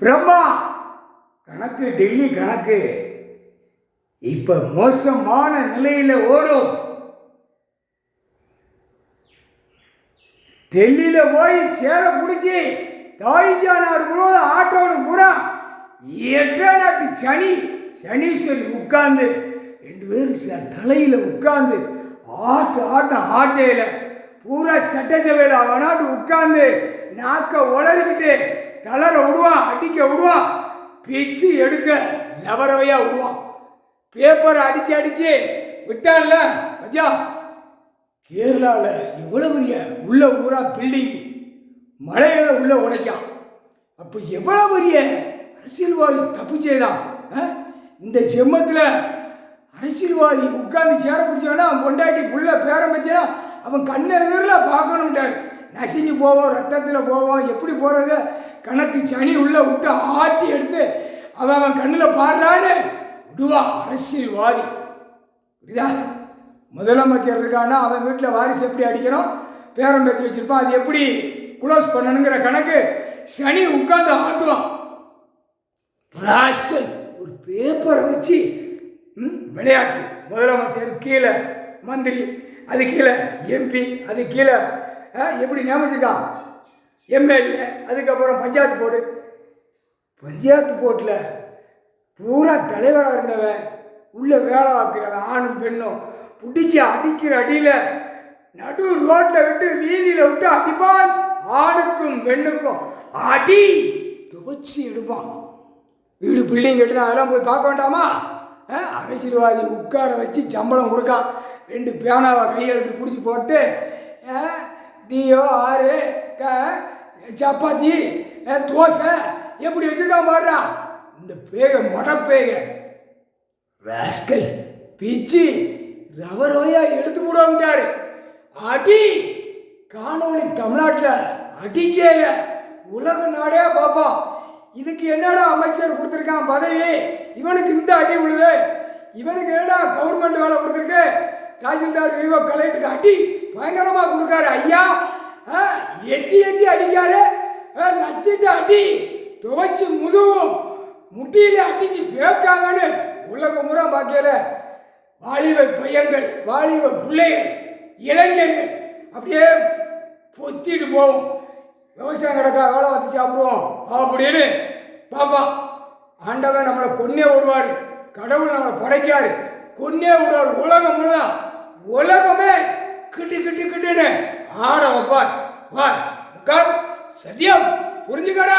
பிரம்மா கணக்கு, டெல்லி கணக்கு இப்ப மோசமான நிலையில ஓடும். டெல்லியில போய் சேர பிடிச்சி தாய்ந்தியா நாடு முழுவதும் ஆட்டோன்னு பூரா 8 நாட்டு சனீஸ்வரி உட்கார்ந்து 2 பேரும் தலையில உட்கார்ந்து ஆட்டையில பூரா சட்டசபையில் அவனாட்டு உட்கார்ந்து நாக்க உளறிக்கிட்டு தளர விடுவான், அடிக்க விடுவான், பிச்சு எடுக்க லவரவையா விடுவான். பேப்பரை அடிச்சு விட்டான்ல மஜா. கேரளாவில் எவ்வளோ பெரிய உள்ள ஊரா பில்டிங் மழையில உள்ள உடைக்கான். அப்போ எவ்வளோ பெரிய அரசியல்வாதி தப்பு செய்தான். இந்த ஜென்மத்தில் அரசியல்வாதி உட்கார்ந்து சேர பிடிச்சவனா அவன் பொண்டாட்டி புள்ள பேரம் பற்றினா அவன் கண்ணை எதிரில் பார்க்கணும்ட்டார். நசுங்கி போவோம், ரத்தத்தில் போவோம், எப்படி போகிறது கணக்கு சனி உள்ளே விட்டு ஆட்டி எடுத்து அவன் கண்ணில் பாடுறான்னு விடுவான் அரசியல்வாதி. புரியுதா? முதலமைச்சர் இருக்கான்னா அவன் வீட்டில் வாரிசு எப்படி அடிக்கணும், பேரம் பேத்தி வச்சுருப்பான், அது எப்படி க்ளோஸ் பண்ணணுங்கிற கணக்கு சனி உட்கார்ந்து ஆட்டுவான். ராஸ்கல் ஒரு பேப்பரை வச்சு விளையாட்டு. முதலமைச்சர் கீழே மந்திரி, அது கீழே எம்பி, அது கீழே எப்படி நியமிச்சிருக்கான் எம்எல்ஏ, அதுக்கப்புறம் பஞ்சாயத்து போர்ட்டில் பூரா தலைவராக இருந்தவன் உள்ள வேலை பார்க்கிறவன் ஆணும் பெண்ணும் பிடிச்சி அடிக்கிற அடியில் நடு ரோட்டில் விட்டு வீதியில் விட்டு அடிப்பான். ஆணுக்கும் பெண்ணுக்கும் அடி துவச்சி எடுப்பான். வீடு பில்டிங் கட்டுனா அதெல்லாம் போய் பார்க்க வேண்டாமா? அரசியல்வாதி உட்கார வச்சு சம்பளம் கொடுக்கான். 2 பேனாவை கையெழுத்து பிடிச்சி போட்டு டியோ 6 சப்பாத்தி தோசை எப்படி வச்சுருக்கான் பாடுறா. இந்த மொடப்பேக ராஸ்கல் பிச்சு ரவரவையா எடுத்து போடுவாங்கிட்டாரு. அடி காணொலி தமிழ்நாட்டில் அடிக்கல உலக நாடே பாப்பா. இதுக்கு என்னடா அமைச்சர் கொடுத்துருக்கான் பதவி, இவனுக்கு இந்த அடி விழுது, இவனுக்கு என்னடா கவர்மெண்ட் வேலை கொடுத்துருக்கு, தாசில்தார் விவோ கலெக்டருக்கு அடி பயங்கரமாக கொடுக்காரு ஐயா. எத்தி அடிக்காரு, நத்திட்டு அடி துவைச்சி முதுவும் முட்டியில் அடிச்சு பேக்காங்கன்னு உலகம் முறை பார்க்கல. வாலிப பையன்கள், வாலிப பிள்ளைகள், இளைஞர்கள் அப்படியே பொத்திட்டு போவோம். விவசாயம் கிடக்கா வேலை பார்த்து சாப்பிடுவோம் அப்படின்னு பாப்பா. ஆண்டவன் நம்மளை கொன்னே விடுவார், கடவுள் நம்மளை படைக்காரு, கொன்னே விடுவார். உலகம் முழுதான் உலகமே கிட்டுன்னு ஆட வைப்பார். வா உட்கார், சத்தியம் புரிஞ்சுக்கடா.